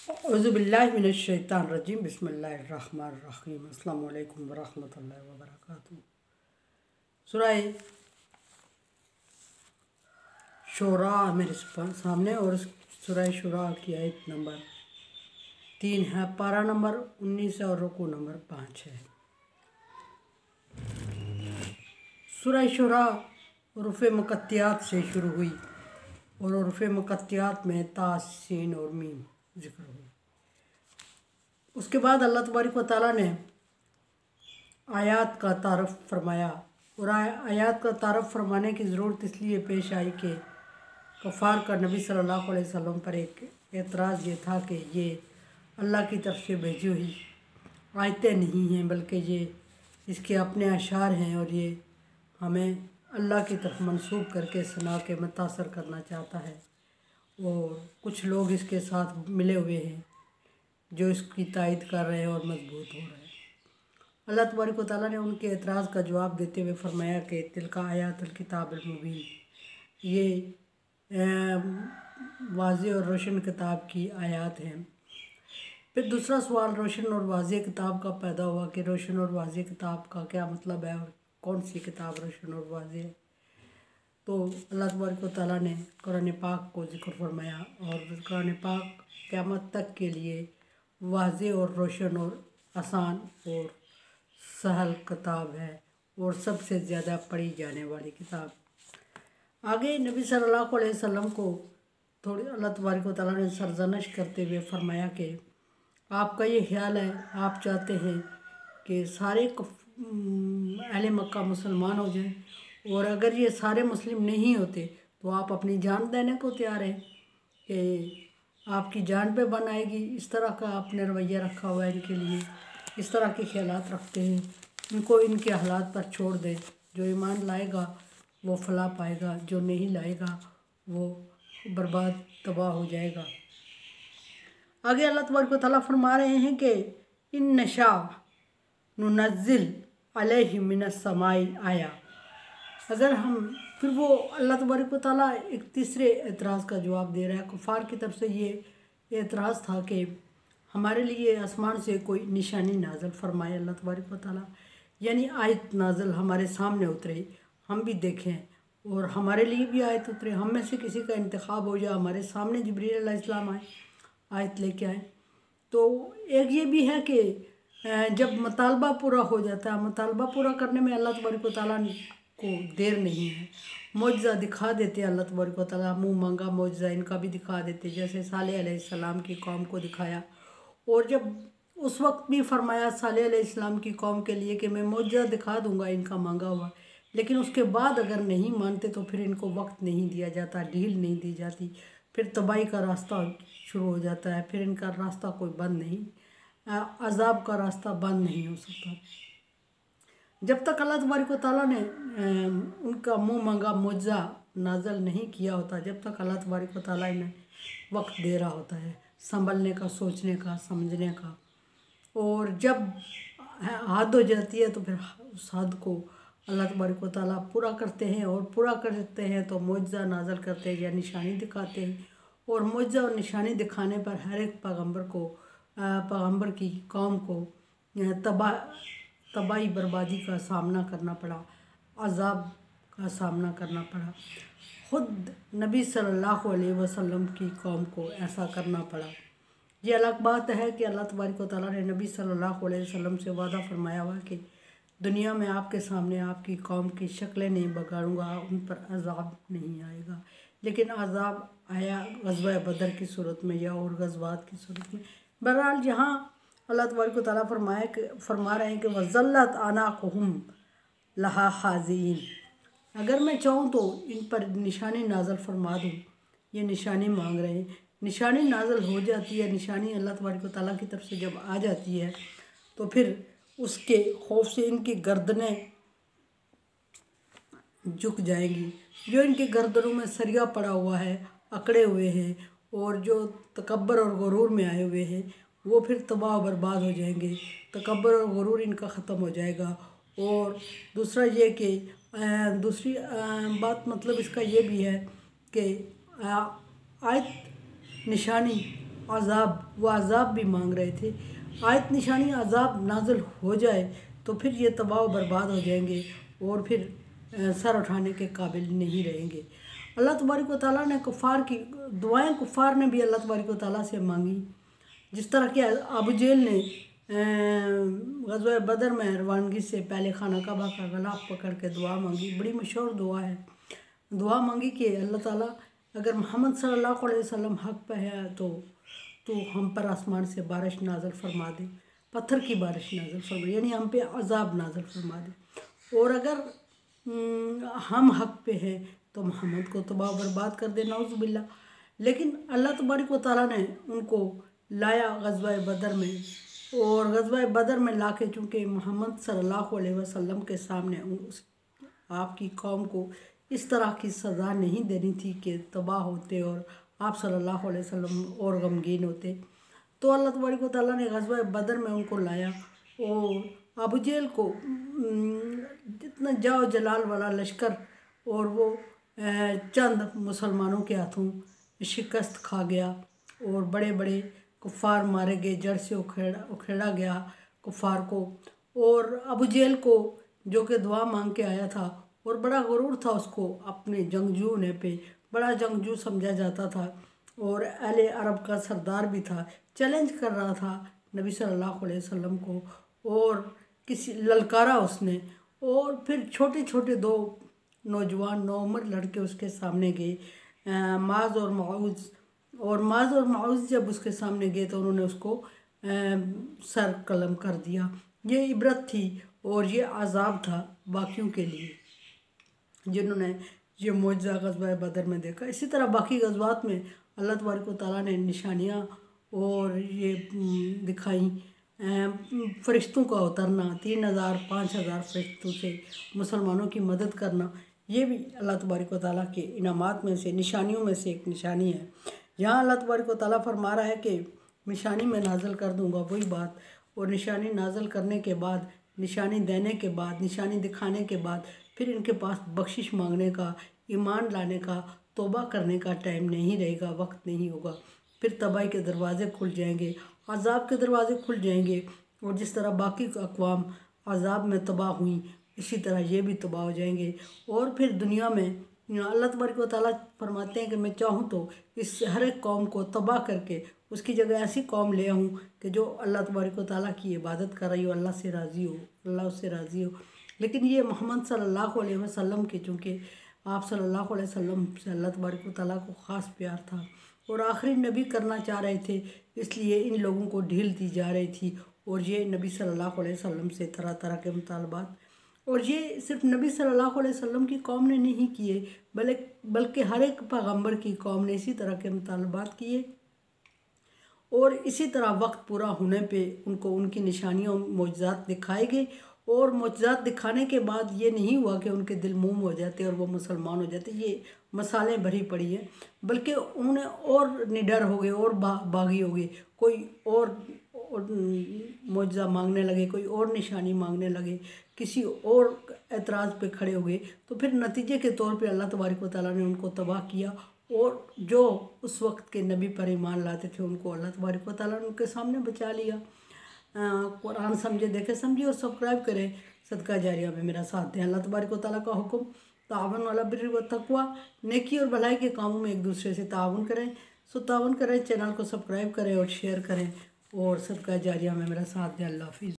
औज़ुबिल्लाहिमिनश्शैतानिर्रजीम बिस्मिल्लाहिर्रहमानिर्रहीम अस्सलामु अलैकुम वरहमतुल्लाहि वबरकातुहू। सूरह शूरा मेरे सामने और सूरह शूरा की आयत नंबर 3 है, पारा नंबर 19 है और रुकू नंबर 5 है। सूरह शूरा उरूफ़ मुक़त्तियात से शुरू हुई और उरूफ़ मुक़त्तियात में ता, सीन और मीम जिक्र हुई। उसके बाद अल्लाह तबारक व तआला ने आयात का तारफ़ फरमाया और आयात का तारफ़ फरमाने की ज़रूरत इसलिए पेश आई कि कफ़ार का नबी सल्लल्लाहु अलैहि वसल्लम पर एक एतराज़ ये था कि ये अल्लाह की तरफ से भेजी हुई आयतें नहीं हैं, बल्कि ये इसके अपने अशार हैं और ये हमें अल्लाह की तरफ मंसूब करके सुना के मुतासर करना चाहता है। और कुछ लोग इसके साथ मिले हुए हैं जो इसकी तायद कर रहे हैं और मजबूत हो रहे हैं। अल्लाह तबारक व तआला ने उनके एतराज़ का जवाब देते हुए फरमाया कि तिलका आयातुल किताबिल मुबीन, ये वाज़ेह और रोशन किताब की आयत हैं। फिर दूसरा सवाल रोशन और वाज़ेह किताब का पैदा हुआ कि रोशन और वाज़ेह किताब का क्या मतलब है और कौन सी किताब रोशन और वाज़ेह है। तो अल्लाह तबारक व तआला ने कुरान पाक को ज़िक्र फरमाया और कुरान पाक क़यामत तक के लिए वाज़ेह और रोशन और आसान और सहल किताब है और सबसे ज़्यादा पढ़ी जाने वाली किताब। आगे नबी सल्लल्लाहु अलैहि वसल्लम को थोड़ी अल्लाह तबारक व तआला ने सरज़नश करते हुए फरमाया कि आपका ये ख्याल है, आप चाहते हैं कि सारे अहले मक्का मुसलमान हो जाएं, और अगर ये सारे मुस्लिम नहीं होते तो आप अपनी जान देने को तैयार हैं कि आपकी जान पे बन आएगी। इस तरह का आपने रवैया रखा हुआ है इनके लिए, इस तरह के ख्यालात रखते हैं। इनको इनके हालात पर छोड़ दें। जो ईमान लाएगा वो फलाह पाएगा, जो नहीं लाएगा वो बर्बाद तबाह हो जाएगा। आगे अल्लाह तबारक व तआला फरमा रहे हैं कि इन नशा नुनज़्ज़िल अलैहि मिनस समाई आया। अगर हम फिर वो अल्लाह तबारक व तआला एक तीसरे एतराज़ का जवाब दे रहा है। कुफ़ार की तरफ से ये एतराज़ था कि हमारे लिए आसमान से कोई निशानी नाज़िल फरमाए अल्लाह तबारक व तआला, यानी आयत नाज़िल हमारे सामने उतरे, हम भी देखें और हमारे लिए भी आयत उतरे। हम में से किसी का इंतखाब हो जाए, हमारे सामने जिब्रील अलैहिस्सलाम आए, आयत लेके आए। तो एक ये भी है कि जब मुतालबा पूरा हो जाता है, मुतालबा पूरा करने में अल्लाह तबारक व तआला को देर नहीं है। मौजज़ा दिखा देते हैं अल्लाह तबारक व तआला, मुँह मांगा मौजज़ा इनका भी दिखा देते, जैसे सालेह अलैहिस्सलाम की कौम को दिखाया। और जब उस वक्त भी फरमाया सालेह अलैहिस्सलाम की कौम के लिए कि मैं मौजज़ा दिखा दूँगा इनका मांगा हुआ, लेकिन उसके बाद अगर नहीं मानते तो फिर इनको वक्त नहीं दिया जाता, ढील नहीं दी जाती, फिर तबाही का रास्ता शुरू हो जाता है। फिर इनका रास्ता कोई बंद नहीं, अज़ाब का रास्ता बंद नहीं हो सकता। जब तक अल्लाह तबारक व तआला ने उनका मुँह मांगा मौजज़ा नाज़िल नहीं किया होता, जब तक अल्लाह तबारक व तआला इन्हें वक्त दे रहा होता है संभलने का, सोचने का, समझने का। और जब हद हो जाती है तो फिर उस हद को अल्लाह तबारक व तआला पूरा करते हैं, और पूरा करते हैं तो मौजज़ा नाज़िल करते हैं या निशानी दिखाते हैं। और मौजज़ा और निशानी दिखाने पर हर एक पैगम्बर की कौम को तबाही बर्बादी का सामना करना पड़ा, अज़ाब का सामना करना पड़ा। ख़ुद नबी सल्लल्लाहु अलैहि वसल्लम की कौम को ऐसा करना पड़ा। ये अलग बात है कि अल्लाह तबारक व तआला ने नबी सल्लल्लाहु अलैहि वसल्लम से वादा फरमाया हुआ कि दुनिया में आपके सामने आपकी कौम की शक्लें नहीं बिगाड़ूंगा, उन पर अज़ाब नहीं आएगा। लेकिन अज़ाब आया ग़ज़वा बदर की सूरत में या और ग़ज़वात की सूरत में। बहरहाल यहाँ अल्लाह तबारक व तआला फरमा रहे हैं कि वज़ल्लत अनाक़ुहुम लहा ख़ाज़िईन। अगर मैं चाहूँ तो इन पर निशानी नाज़िल फरमा दूँ। ये निशानी मांग रहे हैं, निशानी नाज़िल हो जाती है। निशानी अल्लाह तबारक व तआला की तरफ से जब आ जाती है तो फिर उसके खौफ से इनकी गर्दनें झुक जाएंगी। जो इनके गर्दनों में सरिया पड़ा हुआ है, अकड़े हुए हैं, और जो तकब्बर और गुरूर में आए हुए हैं वो फिर तबाह बर्बाद हो जाएंगे। तकब्बर और गुरूर इनका ख़त्म हो जाएगा। और दूसरा ये कि दूसरी बात मतलब इसका ये भी है कि आयत निशानी अज़ाब, वो अज़ाब भी मांग रहे थे। आयत निशानी अज़ाब नाज़िल हो जाए तो फिर ये तबाह व बर्बाद हो जाएंगे और फिर सर उठाने के काबिल नहीं रहेंगे। अल्लाह तबारक व तआला ने कुफ़ार की दुआएं, कुफ़ार ने भी अल्लाह तबारक व तआला से मांगी। जिस तरह कि अबू जेहल ने ग़ज़वा बदर में रवानगी से पहले खाना काबा का ग़िलाफ़ पकड़ के दुआ मांगी, बड़ी मशहूर दुआ है। दुआ मांगी कि अल्लाह ताला अगर मोहम्मद सल्लल्लाहु अलैहि वसल्लम हक़ पे है तो हम पर आसमान से बारिश नाज़िल फरमा दे, पत्थर की बारिश नाज़िल फरमा, यानी हम पे अज़ाब नाज़िल फरमा दे। और अगर हम हक़ पे हैं तो मोहम्मद को तबाह बर्बाद कर दे, नाउज़ुबिल्लाह। लेकिन अल्लाह तबारक व तआला ने उनको लाया ग़ज़वा बदर में, और ग़ज़वा बदर में लाके चूँकि मोहम्मद सल्लल्लाहु अलैहि वसल्लम के सामने आपकी कौम को इस तरह की सज़ा नहीं देनी थी कि तबाह होते और आप सल्लल्लाहु अलैहि वसल्लम और गमगीन होते, तो अल्लाह तबारक व तआला ने ग़ज़वा बदर में उनको लाया और अबू जेहल को जितना जाओ जलाल वाला लश्कर और वो चंद मुसलमानों के हाथों शिकस्त खा गया और बड़े बड़े कुफ़ार मारे गए, जड़ से उखेड़ा गया कुफ़ार को। और अबू जेहल को जो कि दुआ मांग के आया था और बड़ा गुरूर था उसको, अपने जंगजू होने पे बड़ा जंगजू समझा जाता था और अहले अरब का सरदार भी था, चैलेंज कर रहा था नबी सल्लल्लाहु अलैहि वसल्लम को और किसी ललकारा उसने। और फिर छोटे छोटे दो नौजवान नौउम्र लड़के उसके सामने गए, माज और माउज़, और माज और माउज़ जब उसके सामने गए तो उन्होंने उसको सर कलम कर दिया। ये इबरत थी और ये अज़ाब था बाकियों के लिए जिन्होंने ये मौजज़ा ग़ज़वा बदर में देखा। इसी तरह बाकी ग़ज़वात में अल्लाह तबारक व तआला ने निशानियाँ और ये दिखाई, फ़रिश्तों का उतरना, 3000 5000 फ़रिश्तों से मुसलमानों की मदद करना, ये भी अल्लाह तबारक व तआला के इनामात में से, निशानियों में से एक निशानी है। यहाँ अल्लाह तबारक व तआला फरमा रहा है कि निशानी मैं नाज़िल कर दूँगा, वही बात। और निशानी नाज़िल करने के बाद, निशानी देने के बाद, निशानी दिखाने के बाद फिर इनके पास बख्शिश मांगने का, ईमान लाने का, तौबा करने का टाइम नहीं रहेगा, वक्त नहीं होगा। फिर तबाही के दरवाज़े खुल जाएंगे, अज़ाब के दरवाज़े खुल जाएंगे। और जिस तरह बाकी अक़वाम अज़ाब में तबाह हुई, इसी तरह ये भी तबाह हो जाएंगे। और फिर दुनिया में अल्लाह तबारक व तआला फरमाते हैं कि मैं चाहूँ तो इस हर एक कौम को तबाह करके उसकी जगह ऐसी कौम ले आऊँ कि जो अल्लाह तबारक व तआला की इबादत कर रही हो, अल्लाह से राज़ी हो, अल्लाह उससे राज़ी हो। लेकिन ये मोहम्मद सल्लल्लाहु अलैहि वसल्लम के, चूँकि आप सल्लल्लाहु अलैहि वसल्लम से अल्लाह तबारक व तआला को ख़ास प्यार था और आखिरी नबी करना चाह रहे थे, इसलिए इन लोगों को ढील दी जा रही थी। और ये नबी सल्लल्लाहु अलैहि वसल्लम से तरह तरह के मुतालबात, और ये सिर्फ नबी सल्लल्लाहु अलैहि वसल्लम की कौम ने नहीं किए, बल्कि हर एक पैगम्बर की कौम ने इसी तरह के मुतालबात किए। और इसी तरह वक्त पूरा होने पे उनको उनकी निशानियों मौजज़ात दिखाए गए। और मौजज़ात दिखाने के बाद ये नहीं हुआ कि उनके दिल मोम हो जाते और वो मुसलमान हो जाते, ये मसालें भरी पड़ी हैं, बल्कि उन्हें और निडर हो गए और बागी हो गए, कोई और मौजज़ा मांगने लगे, कोई और निशानी मांगने लगे, किसी और एतराज़ पे खड़े हो गए। तो फिर नतीजे के तौर पे अल्लाह तबारक व तआला ने उनको तबाह किया और जो उस वक्त के नबी पर ईमान लाते थे उनको अल्लाह तबारक व तआला ने उनके सामने बचा लिया। कुरान समझे, देखे समझिए और सब्सक्राइब करें, सदका जारिया में मेरा साथ दें। अल्लाह तबारक व तआला का हुक्म, तावन वाला बिर्र व तक़वा, नेकी और भलाई के कामों में एक दूसरे से तावन करें। सो तावन करें, चैनल को सब्सक्राइब करें और शेयर करें और सदका जारिया में मेरा साथ दें। अल्लाह हाफ़िज़।